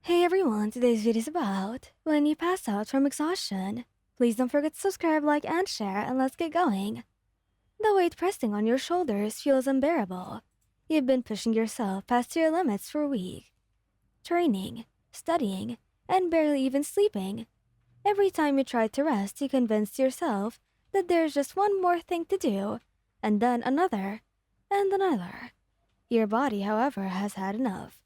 Hey everyone, today's video is about when you pass out from exhaustion. Please don't forget to subscribe, like, and share, and let's get going. The weight pressing on your shoulders feels unbearable. You've been pushing yourself past your limits for a week. Training, studying, and barely even sleeping. Every time you try to rest, you convince yourself that there's just one more thing to do, and then another, and another. Your body, however, has had enough.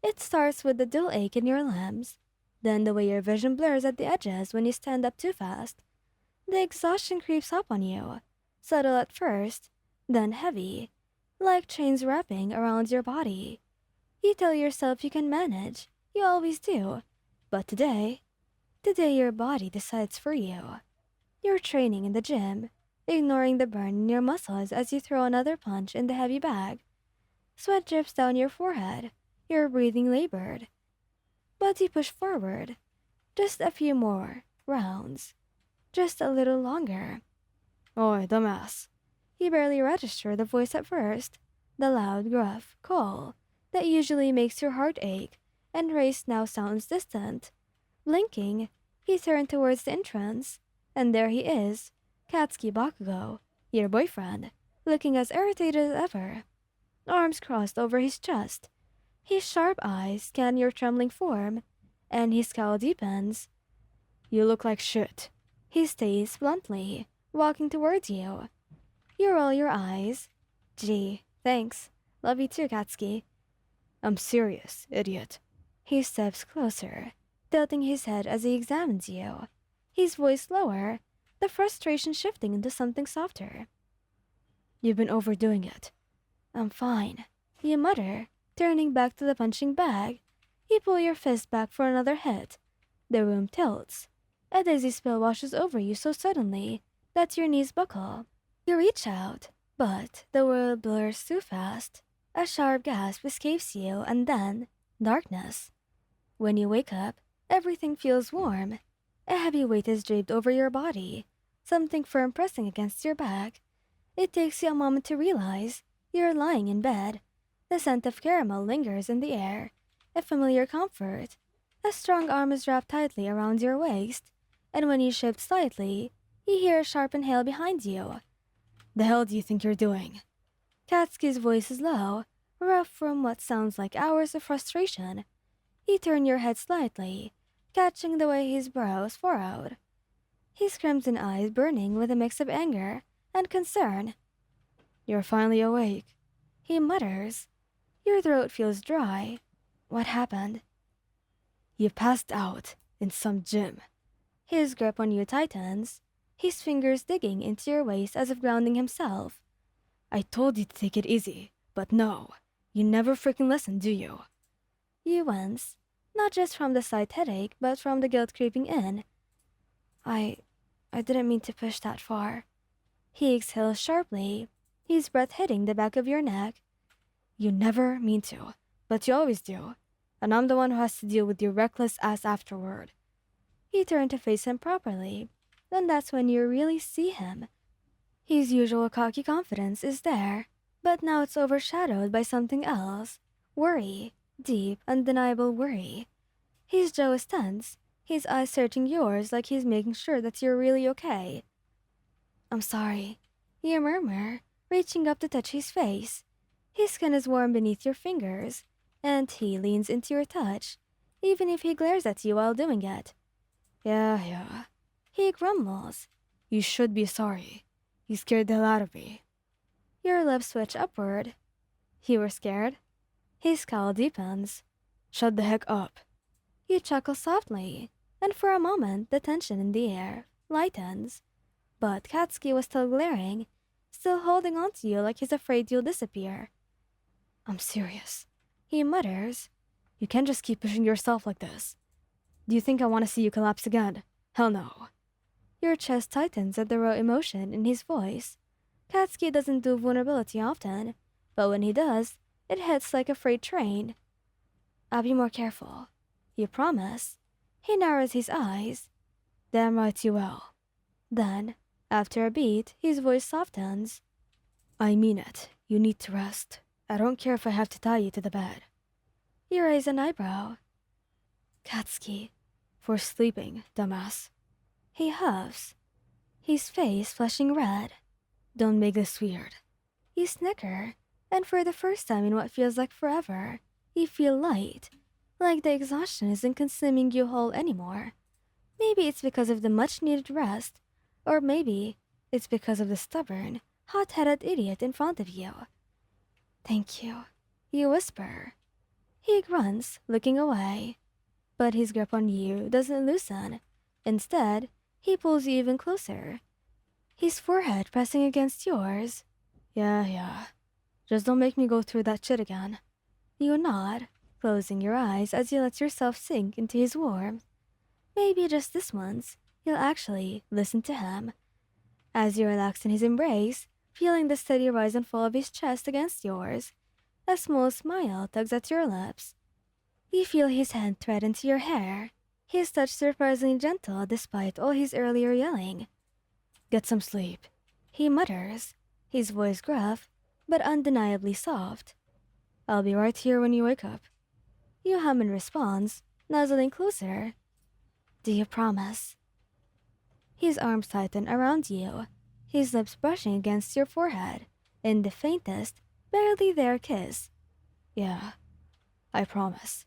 It starts with the dull ache in your limbs, then the way your vision blurs at the edges when you stand up too fast. The exhaustion creeps up on you, subtle at first, then heavy, like chains wrapping around your body. You tell yourself you can manage, you always do, but today your body decides for you. You're training in the gym, ignoring the burn in your muscles as you throw another punch in the heavy bag. Sweat drips down your forehead, your breathing labored. But you push forward. Just a few more rounds. Just a little longer. Oi, dumbass. You barely register the voice at first. The loud, gruff call that usually makes your heart ache and race now sounds distant. Blinking, he turned towards the entrance, and there he is, Katsuki Bakugou, your boyfriend, looking as irritated as ever. Arms crossed over his chest. His sharp eyes scan your trembling form, and his scowl deepens. You look like shit. He stays bluntly, walking towards you. You roll your eyes. Gee, thanks. Love you too, Katsuki. I'm serious, idiot. He steps closer, tilting his head as he examines you. His voice lower, the frustration shifting into something softer. You've been overdoing it. I'm fine, you mutter, turning back to the punching bag. You pull your fist back for another hit. The room tilts. A dizzy spell washes over you so suddenly that your knees buckle. You reach out, but the world blurs too fast. A sharp gasp escapes you, and then darkness. When you wake up, everything feels warm. A heavy weight is draped over your body, something firm pressing against your back. It takes you a moment to realize you're lying in bed. The scent of caramel lingers in the air, a familiar comfort. A strong arm is wrapped tightly around your waist, and when you shift slightly, you hear a sharp inhale behind you. The hell do you think you're doing? Katsuki's voice is low, rough from what sounds like hours of frustration. You turn your head slightly, catching the way his brows furrowed. His crimson eyes burning with a mix of anger and concern. You're finally awake, he mutters. Your throat feels dry. What happened? You passed out in some gym. His grip on you tightens, his fingers digging into your waist as if grounding himself. I told you to take it easy, but no, you never freaking listen, do you? You wince, not just from the slight headache, but from the guilt creeping in. I didn't mean to push that far. He exhales sharply, his breath hitting the back of your neck. You never mean to, but you always do, and I'm the one who has to deal with your reckless ass afterward. You turn to face him properly, and that's when you really see him. His usual cocky confidence is there, but now it's overshadowed by something else. Worry, deep, undeniable worry. His jaw is tense, his eyes searching yours like he's making sure that you're really okay. I'm sorry, you murmur, reaching up to touch his face. His skin is warm beneath your fingers, and he leans into your touch, even if he glares at you while doing it. Yeah. He grumbles. You should be sorry. You scared the hell out of me. Your lips switch upward. You were scared? His scowl deepens. Shut the heck up. You chuckle softly, and for a moment the tension in the air lightens. But Katsuki was still glaring, still holding on to you like he's afraid you'll disappear. I'm serious, he mutters. You can't just keep pushing yourself like this. Do you think I want to see you collapse again? Hell no. Your chest tightens at the raw emotion in his voice. Katsuki doesn't do vulnerability often, but when he does, it hits like a freight train. I'll be more careful. You promise. He narrows his eyes. Damn right you will. Then, after a beat, his voice softens. I mean it. You need to rest. I don't care if I have to tie you to the bed. You raise an eyebrow. Katsuki. For sleeping, dumbass. He huffs, his face flushing red. Don't make this weird. You snicker, and for the first time in what feels like forever, you feel light, like the exhaustion isn't consuming you whole anymore. Maybe it's because of the much-needed rest, or maybe it's because of the stubborn, hot-headed idiot in front of you. Thank you, you whisper. He grunts, looking away. But his grip on you doesn't loosen. Instead, he pulls you even closer, his forehead pressing against yours. Yeah. Just don't make me go through that shit again. You nod, closing your eyes as you let yourself sink into his warmth. Maybe just this once, you'll actually listen to him. As you relax in his embrace, feeling the steady rise and fall of his chest against yours, a small smile tugs at your lips. You feel his hand thread into your hair, his touch surprisingly gentle despite all his earlier yelling. Get some sleep, he mutters, his voice gruff, but undeniably soft. I'll be right here when you wake up. You hum in response, nuzzling closer. Do you promise? His arms tighten around you, his lips brushing against your forehead, in the faintest, barely there kiss. Yeah, I promise.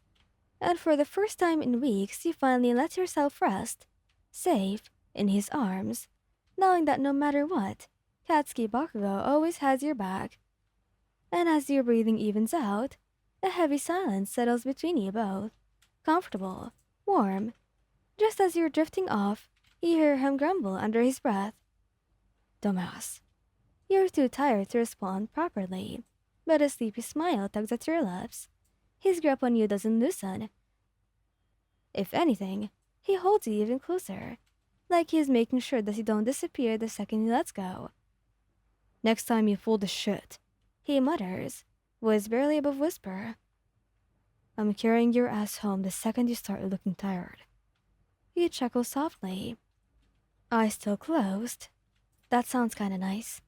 And for the first time in weeks, you finally let yourself rest, safe, in his arms, knowing that no matter what, Katsuki Bakugou always has your back. And as your breathing evens out, a heavy silence settles between you both, comfortable, warm. Just as you're drifting off, you hear him grumble under his breath. Dumbass. You're too tired to respond properly, but a sleepy smile tugs at your lips. His grip on you doesn't loosen. If anything, he holds you even closer, like he's making sure that you don't disappear the second he lets go. Next time you pull the shit, he mutters, voice barely above whisper. I'm carrying your ass home the second you start looking tired. You chuckle softly, eyes still closed. That sounds kinda nice.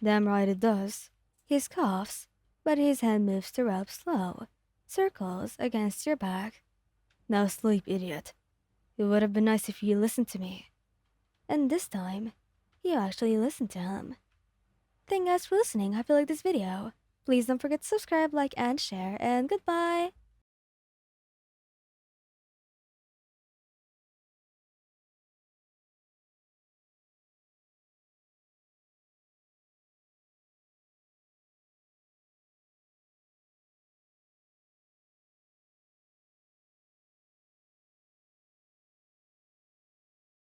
Damn right it does. He coughs, but his hand moves the rope slow, circles against your back. Now sleep, idiot. It would have been nice if you listened to me. And this time, you actually listened to him. Thank you guys for listening. Hope you liked this video. Please don't forget to subscribe, like, and share, and goodbye!